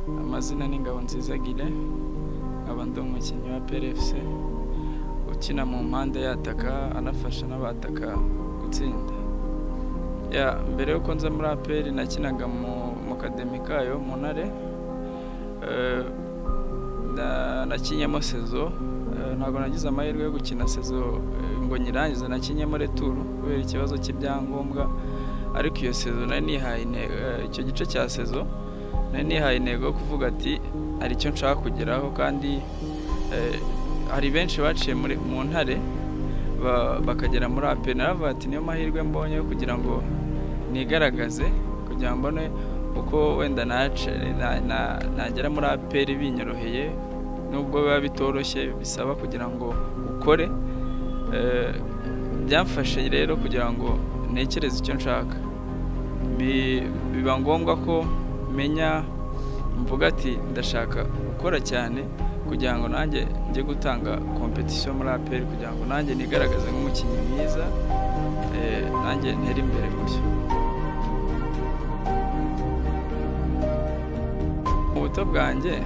amazina ni Ngabonziza Guille, nkaba ndi umukinnyi wa PRFC ukina mu mpande yataka anafasha n'abataka gutsinda. Mbere yuko nza muri APR nakinaga mu academy kayo mu Ntare, nakinyemo saison, ntabwo nagize amahirwe yo gukina saison ngo nyirangize, nakinyemo retour kubera ikibazo cy'ibyangombwa, ariko iyo saison nari nihaye icyo gice cya saison nari nihaye intego kuvuga ati hari icyo nshaka kugeraho, kandi hari benshi baciye mu Ntare bakagera muri APR. naravuga ati niyo mahirwe mbonye kugira ngo nigaragaze, kugira ngo mbone uko wenda nagera muri APR binyoroheye, nubwo biba bitoroshye bisaba kugira ngo ukore. Byamfashe rero kugira ngo ntekereze icyo nshaka, biba ngombwa ko menya mvuga ati ndashaka gukora cyane kugira ngo nanjye njye gutanga competition muri APR, kugira ngo nanjye nigaragaze nk'umukinnyi mwiza, nanjye ntere imbere gutyo. Mu buto bwanjye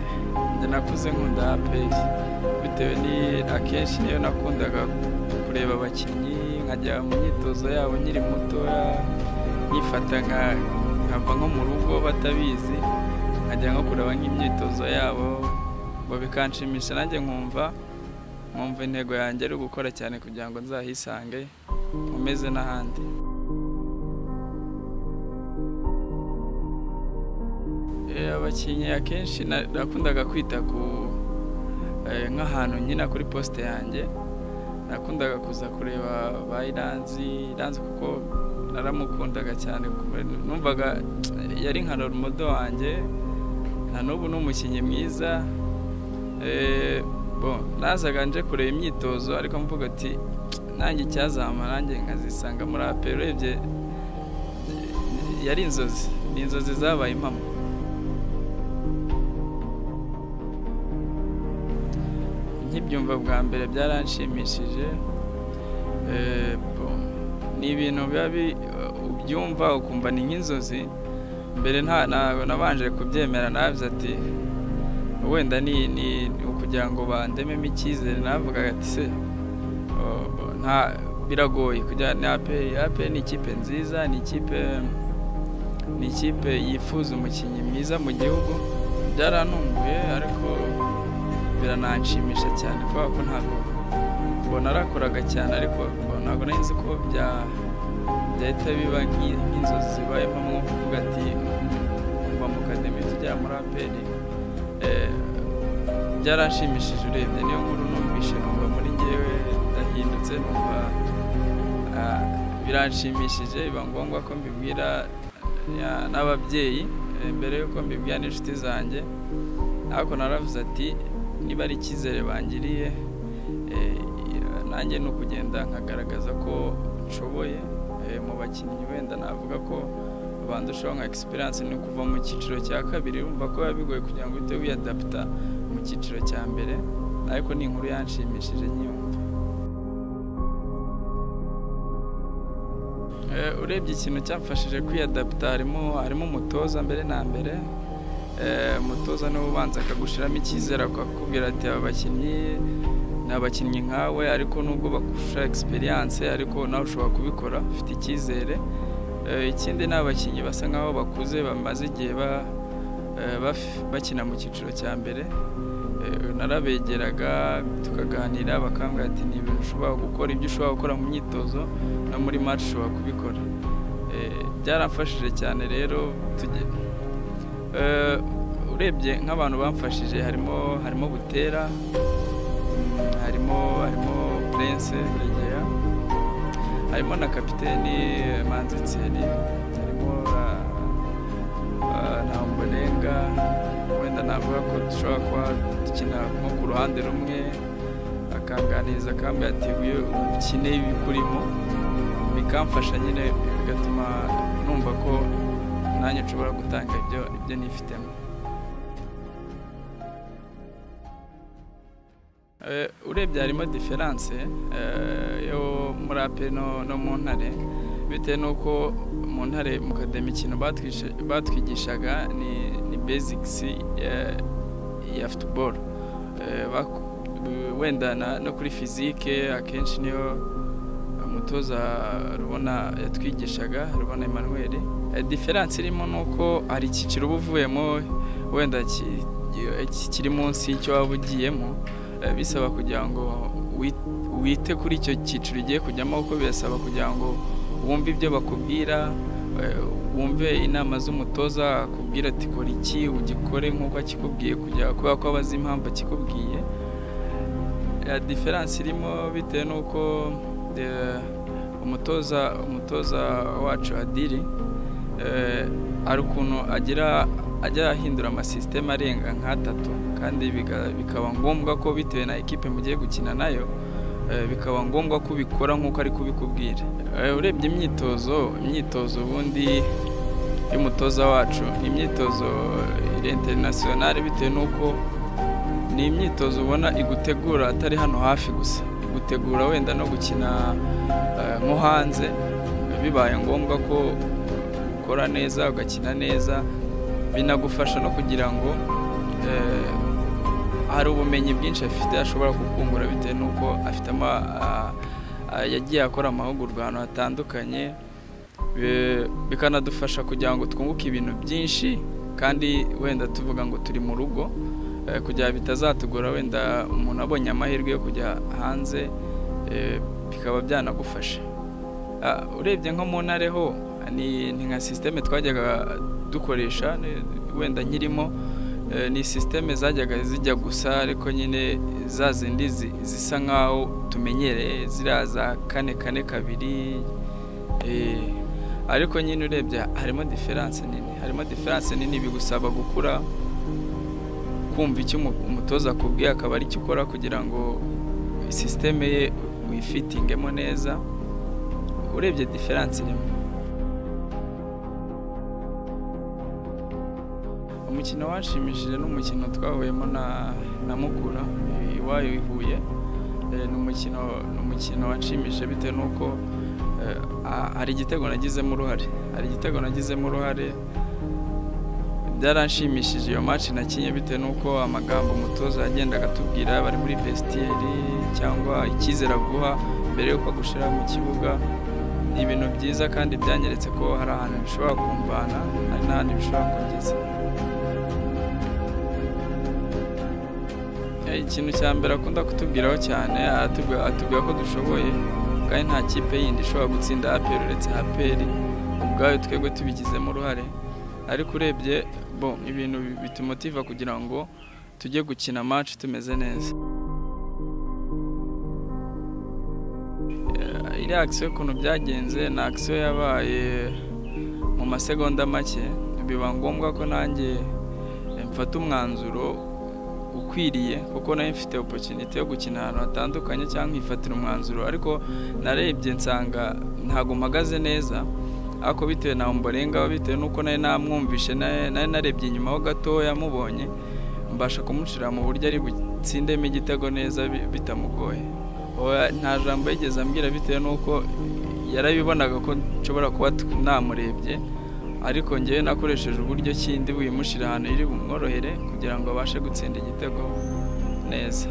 njye nakuze nkunda APR, bitewe ni akenshi niyo nakundaga kureba abakinnyi, nkajya mu myitozo yabo nkiri mutoya, nkifata nkava nko mu rugo batabizi, nkajya nko kureba nk'imyitozo yabo, ngo bikanshimisha nanjye nkumva intego yanjye ari gukora cyane kugira ngo nzahisange umeze n'ahandi. Abakinnyi akenshi nakundaga kwita ku nk'ahantu nyina kuri poste yanjye, nakundaga kuza kureba ba Iranzi kuko naramukundaga cyane, numvaga yari nka role model wanjye, na n'ubu ni umukinnyi mwiza. Nazaga nje kureba imyitozo, ariko mvuga ati nanjye icyazama nanjye nkazisanga muri APR. Urebye yari inzozi zabaye impamo. Nkibyumva bwa mbere byaranshimishije, ni ibintu biba ubyumva ukumva ni nk'inzozi. Mbere ntabwo nabanje kubyemera, navuze ati wenda ni ukugira ngo bandememo icyizere. navuga ati se biragoye kujya na APR. Ni ikipe nziza, ni ikipe yifuza umukinnyi mwiza mu gihugu. Byarantunguye ariko birananshimisha cyane, kubera ko ntabwo narakoraga cyane, ariko ntabwo nari nzi ko byahita biba nk'inzozi zibayemo, nko kuvuga ati kuva mu academy tugera muri APR. Byaranshimishije, urebye niyo nkuru numvishe numva muri njyewe ndahindutse, numva biranshimishije. Biba ngombwa ko mbibwira n'ababyeyi mbere yuko mbibwira n'inshuti zanjye, ariko naravuze ati niba ari icyizere bangiriye, nanjye ni ukugenda nkagaragaza ko nshoboye. Mu bakinnyi wenda navuga ko bandushaho nka experience, ni kuva mu cyiciro cya kabiri, urumva ko biba bigoye kugira ngo uhite wiyadapta mu cyiciro cya mbere, ariko ni inkuru yanshimishije nyiyumva. Urebye ikintu cyamfashije kwiyadapta harimo umutoza mbere na mbere. Umutoza niwe ubanza akagushiramo icyizere, akakubwira ati aba bakinnyi ni abakinnyi nkawe, ariko nubwo bakurusha experience, ariko nawe ushobora kubikora, ufite icyizere. Ikindi ni abakinnyi basa nkaho bakuze, bamaze igihe bakina mu cyiciro cya mbere. Narabegeraga tukaganira, bakambwira ati ni ibintu ushobora gukora, ibyo ushobora gukora mu myitozo no muri match ushobora kubikora. Byaramfashije cyane rero. Urebye nk'abantu bamfashije harimo Butera, harimo Prince Buregeya, harimo na kapiteni Manzi Thierry, harimo na Ombolenga. Wenda navuga ko dushobora kuba dukina nko ku ruhande rumwe, akanganiriza akambwira ati ukine ibikurimo, bikamfasha nyine, bigatuma numva ko nanjye nshobora gutanga ibyo nifitemo. Urebye harimo diferanse yo muri APR no mu Ntare, bitewe n'uko mu Ntare mu academy ikintu batwigishaga ni basics ya football, wenda no kuri physique akenshi niyo umutoza rubona yatwigishaga, Rubona Emmanuel. Difference irimo nuko ari ikiciro ubuvuyemo wenda kiri munsi y'icyo wabugiyemo, bisaba kugira ngo wite kuri icyo kiciro ugiye kujyamo, uko birasaba kugira ngo wumve ibyo bakubwira, wumve inama z'umutoza akubwira ati kora iki ugikore nk'uko akikubwiye, kubera ko abazi impamvu akikubwiye. Difference irimo bitewe n'uko umutoza wacu Adili ari ukuntu ajya ahindura amasisiteme arenga nk'atatu, kandi bikaba ngombwa ko bitewe na ekipe mugiye gukina nayo bikaba ngombwa ko ubikora nk'uko ari kubikubwira. Urebye imyitozo ubundi y'umutoza wacu ni imyitozo international, bitewe n'uko ni imyitozo ubona igutegura atari hano hafi gusa, igutegura wenda no gukina nko hanze, bibaye ngombwa ko ukora neza ugakina neza, binagufasha no kugira ngo hari ubumenyi bwinshi afite ashobora kukungura, bitewe n'uko afite yagiye akora amahugurwa ahantu hatandukanye, bikanadufasha kugira ngo twunguke ibintu byinshi, kandi wenda tuvuga ngo turi mu rugo, kugira bitazatugora wenda umuntu abonye amahirwe yo kujya hanze, bikaba byanagufasha. Urebye nko mu ntare ho ni nka systeme twajyaga dukoresha, wenda nkirimo ni systeme zajyaga zijya gusa, ariko nyine za zindi zisa nkaho tumenyereye ziraza 4-4-2, ariko nyine urebye harimo difference nini, bigusaba gukura, kumva icyo umutoza akubwiye akaba ari cyo ukora kugira ngo systeme ye wifitingemo neza. Urebye difference irimo. Umukino washimishije n'umukino twahuyemo na Mukura iwayo i Huye, ni umukino washimishije bitewe n'uko hari igitego nagizemo uruhare, byaranshimishije iyo match nakinye, bitewe n'uko amagambo umutoza yagendaga atubwira bari muri vestiaire cyangwa icyizere guha mbere yuko gushira mu kibuga, ni ibintu byiza kandi byanyeretse ko hari ahantu bishobora kumvana, hari n'ahandi bishobora kugeza. Ikintu cya mbere akunda kutubwiraho cyane, atubwira ko dushoboye, kandi nta kipe yindi ishobora gutsinda APR uretse APR, ubwayo twebwe tubigizemo uruhare. Ariko urebye ibintu bitumotiva kugira ngo tujye gukina match tumeze neza. Iri action ukuntu byagenze, na action yabaye mu masegonda make, biba ngombwa ko nanjye mfata umwanzuro ukwiriye, kuko nayo mfite opportunity yo gukina ahantu hatandukanye cyangwa nkifatira umwanzuro, ariko narebye nsanga ntago mpagaze neza, ako bitewe na Ombolenga, bitewe n'uko nayo namwumvishe, nayo narebye inyuma ho gatoya mubonye, mbasha kumucira mu buryo ari butsindemo igitego neza bitamugoye. Nta jambo yigeze ambwira, bitewe n'uko yarabibonaga ko nshobora kuba namurebye, ariko ngewe nakoresheje uburyo kindi buyimushira ahantu iri bumworohere kugira ngo abashe gutsinda igitego neza.